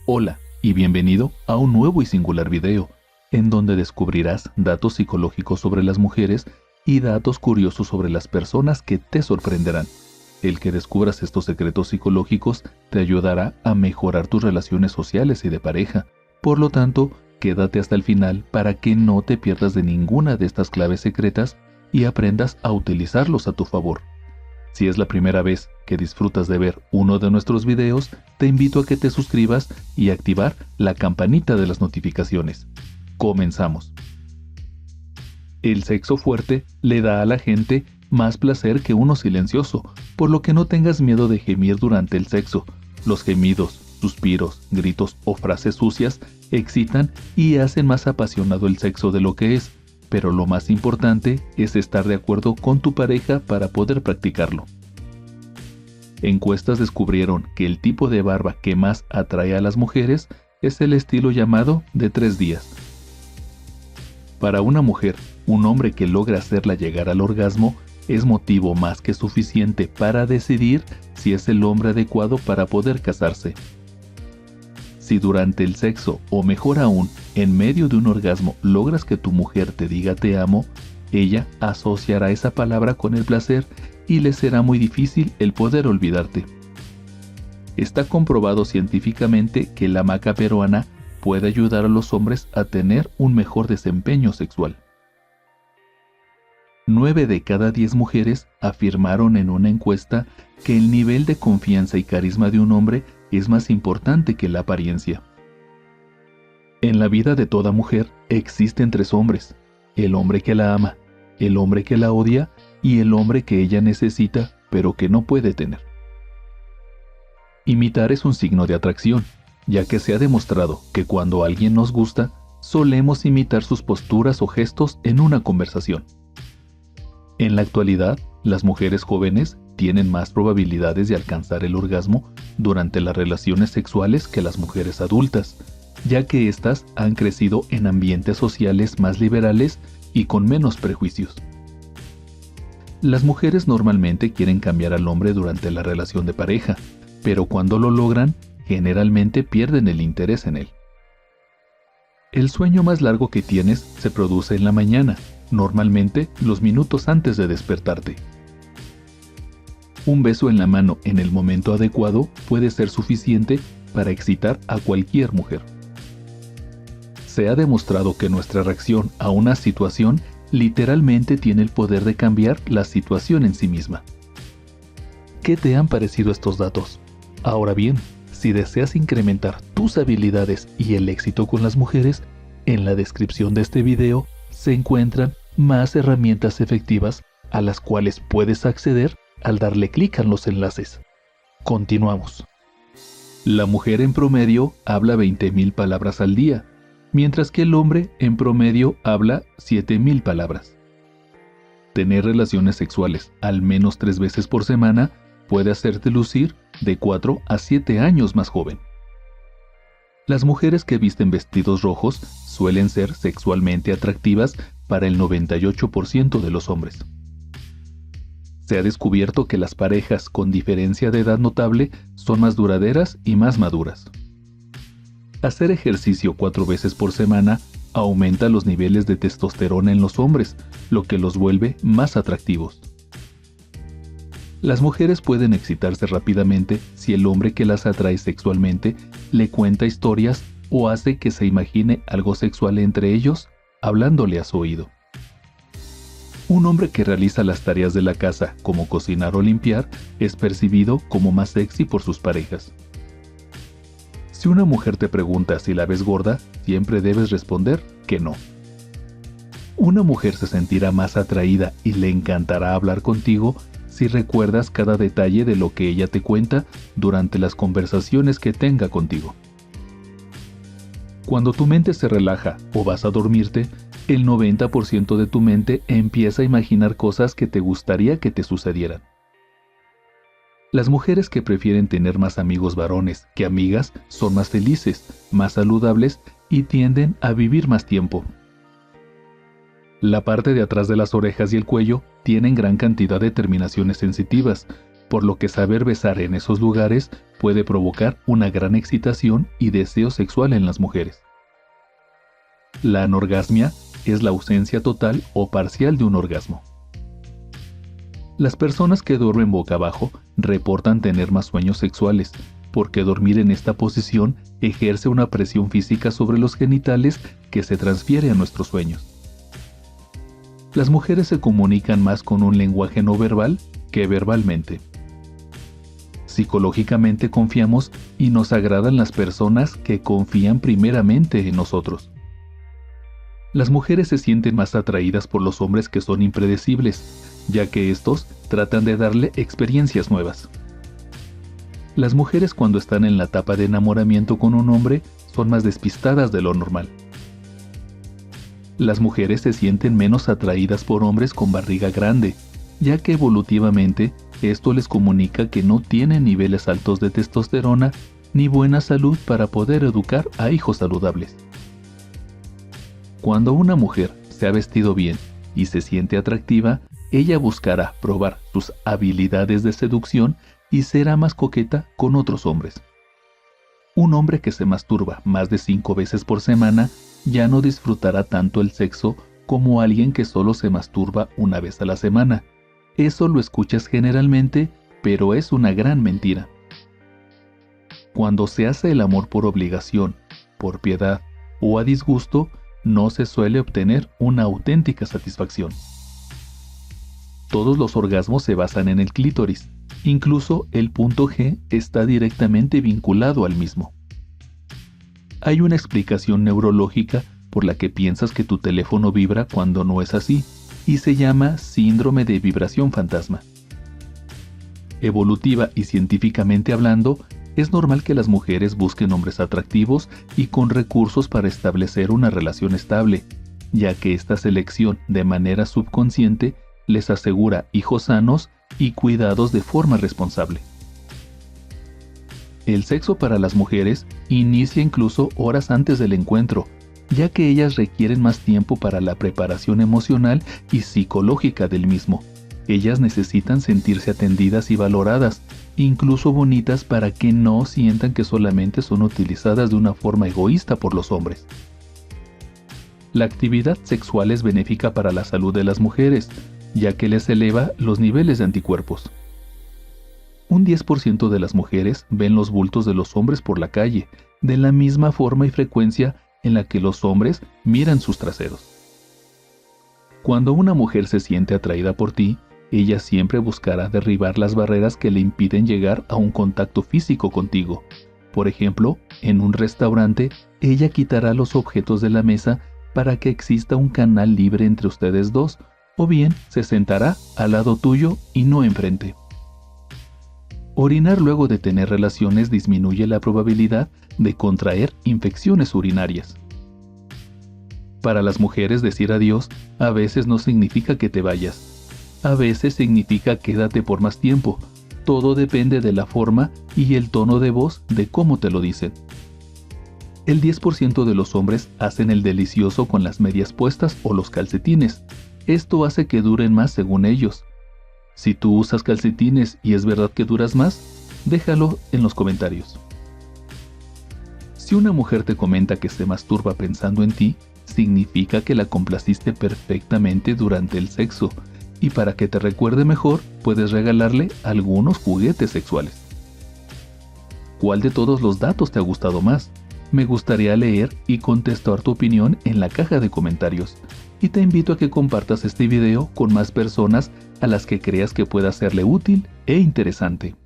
Hola y bienvenido a un nuevo y singular video, en donde descubrirás datos psicológicos sobre las mujeres y datos curiosos sobre las personas que te sorprenderán. El que descubras estos secretos psicológicos te ayudará a mejorar tus relaciones sociales y de pareja. Por lo tanto, quédate hasta el final para que no te pierdas de ninguna de estas claves secretas y aprendas a utilizarlos a tu favor. Si es la primera vez que disfrutas de ver uno de nuestros videos, te invito a que te suscribas y activar la campanita de las notificaciones. Comenzamos. El sexo fuerte le da a la gente más placer que uno silencioso, por lo que no tengas miedo de gemir durante el sexo. Los gemidos, suspiros, gritos o frases sucias excitan y hacen más apasionado el sexo de lo que es. Pero lo más importante es estar de acuerdo con tu pareja para poder practicarlo. Encuestas descubrieron que el tipo de barba que más atrae a las mujeres es el estilo llamado de 3 días. Para una mujer, un hombre que logra hacerla llegar al orgasmo es motivo más que suficiente para decidir si es el hombre adecuado para poder casarse. Si durante el sexo, o mejor aún, en medio de un orgasmo logras que tu mujer te diga te amo, ella asociará esa palabra con el placer y le será muy difícil el poder olvidarte. Está comprobado científicamente que la maca peruana puede ayudar a los hombres a tener un mejor desempeño sexual. 9 de cada 10 mujeres afirmaron en una encuesta que el nivel de confianza y carisma de un hombre es más importante que la apariencia. En la vida de toda mujer existen 3 hombres: el hombre que la ama, el hombre que la odia y el hombre que ella necesita pero que no puede tener. Imitar es un signo de atracción, ya que se ha demostrado que cuando alguien nos gusta, solemos imitar sus posturas o gestos en una conversación. En la actualidad, las mujeres jóvenes tienen más probabilidades de alcanzar el orgasmo durante las relaciones sexuales que las mujeres adultas, ya que éstas han crecido en ambientes sociales más liberales y con menos prejuicios. Las mujeres normalmente quieren cambiar al hombre durante la relación de pareja, pero cuando lo logran, generalmente pierden el interés en él. El sueño más largo que tienes se produce en la mañana, normalmente los minutos antes de despertarte. Un beso en la mano en el momento adecuado puede ser suficiente para excitar a cualquier mujer. Se ha demostrado que nuestra reacción a una situación literalmente tiene el poder de cambiar la situación en sí misma. ¿Qué te han parecido estos datos? Ahora bien, si deseas incrementar tus habilidades y el éxito con las mujeres, en la descripción de este video se encuentran más herramientas efectivas a las cuales puedes acceder al darle clic en los enlaces. Continuamos. La mujer en promedio habla 20,000 palabras al día, mientras que el hombre en promedio habla 7,000 palabras. Tener relaciones sexuales al menos 3 veces por semana puede hacerte lucir de 4 a 7 años más joven. Las mujeres que visten vestidos rojos suelen ser sexualmente atractivas para el 98% de los hombres. Se ha descubierto que las parejas con diferencia de edad notable son más duraderas y más maduras. Hacer ejercicio 4 veces por semana aumenta los niveles de testosterona en los hombres, lo que los vuelve más atractivos. Las mujeres pueden excitarse rápidamente si el hombre que las atrae sexualmente le cuenta historias o hace que se imagine algo sexual entre ellos, hablándole a su oído. Un hombre que realiza las tareas de la casa, como cocinar o limpiar, es percibido como más sexy por sus parejas. Si una mujer te pregunta si la ves gorda, siempre debes responder que no. Una mujer se sentirá más atraída y le encantará hablar contigo si recuerdas cada detalle de lo que ella te cuenta durante las conversaciones que tenga contigo. Cuando tu mente se relaja o vas a dormirte, el 90% de tu mente empieza a imaginar cosas que te gustaría que te sucedieran. Las mujeres que prefieren tener más amigos varones que amigas son más felices, más saludables y tienden a vivir más tiempo. La parte de atrás de las orejas y el cuello tienen gran cantidad de terminaciones sensitivas, por lo que saber besar en esos lugares puede provocar una gran excitación y deseo sexual en las mujeres. La anorgasmia es la ausencia total o parcial de un orgasmo. Las personas que duermen boca abajo reportan tener más sueños sexuales, porque dormir en esta posición ejerce una presión física sobre los genitales que se transfiere a nuestros sueños. Las mujeres se comunican más con un lenguaje no verbal que verbalmente. Psicológicamente confiamos y nos agradan las personas que confían primeramente en nosotros. Las mujeres se sienten más atraídas por los hombres que son impredecibles, ya que estos tratan de darle experiencias nuevas. Las mujeres cuando están en la etapa de enamoramiento con un hombre son más despistadas de lo normal. Las mujeres se sienten menos atraídas por hombres con barriga grande, ya que evolutivamente esto les comunica que no tienen niveles altos de testosterona ni buena salud para poder educar a hijos saludables. Cuando una mujer se ha vestido bien y se siente atractiva, ella buscará probar sus habilidades de seducción y será más coqueta con otros hombres. Un hombre que se masturba más de 5 veces por semana ya no disfrutará tanto el sexo como alguien que solo se masturba una vez a la semana. Eso lo escuchas generalmente, pero es una gran mentira. Cuando se hace el amor por obligación, por piedad o a disgusto, no se suele obtener una auténtica satisfacción. Todos los orgasmos se basan en el clítoris, incluso el punto G está directamente vinculado al mismo. Hay una explicación neurológica por la que piensas que tu teléfono vibra cuando no es así, y se llama síndrome de vibración fantasma. Evolutiva y científicamente hablando, es normal que las mujeres busquen hombres atractivos y con recursos para establecer una relación estable, ya que esta selección de manera subconsciente les asegura hijos sanos y cuidados de forma responsable. El sexo para las mujeres inicia incluso horas antes del encuentro, ya que ellas requieren más tiempo para la preparación emocional y psicológica del mismo. Ellas necesitan sentirse atendidas y valoradas, incluso bonitas, para que no sientan que solamente son utilizadas de una forma egoísta por los hombres. La actividad sexual es benéfica para la salud de las mujeres, ya que les eleva los niveles de anticuerpos. Un 10% de las mujeres ven los bultos de los hombres por la calle, de la misma forma y frecuencia en la que los hombres miran sus traseros. Cuando una mujer se siente atraída por ti, ella siempre buscará derribar las barreras que le impiden llegar a un contacto físico contigo. Por ejemplo, en un restaurante, ella quitará los objetos de la mesa para que exista un canal libre entre ustedes dos, o bien se sentará al lado tuyo y no enfrente. Orinar luego de tener relaciones disminuye la probabilidad de contraer infecciones urinarias. Para las mujeres decir adiós a veces no significa que te vayas. A veces significa quédate por más tiempo. Todo depende de la forma y el tono de voz de cómo te lo dicen. El 10% de los hombres hacen el delicioso con las medias puestas o los calcetines. Esto hace que duren más según ellos. Si tú usas calcetines y es verdad que duras más, déjalo en los comentarios. Si una mujer te comenta que se masturba pensando en ti, significa que la complaciste perfectamente durante el sexo, y para que te recuerde mejor, puedes regalarle algunos juguetes sexuales. ¿Cuál de todos los datos te ha gustado más? Me gustaría leer y contestar tu opinión en la caja de comentarios. Y te invito a que compartas este video con más personas a las que creas que pueda serle útil e interesante.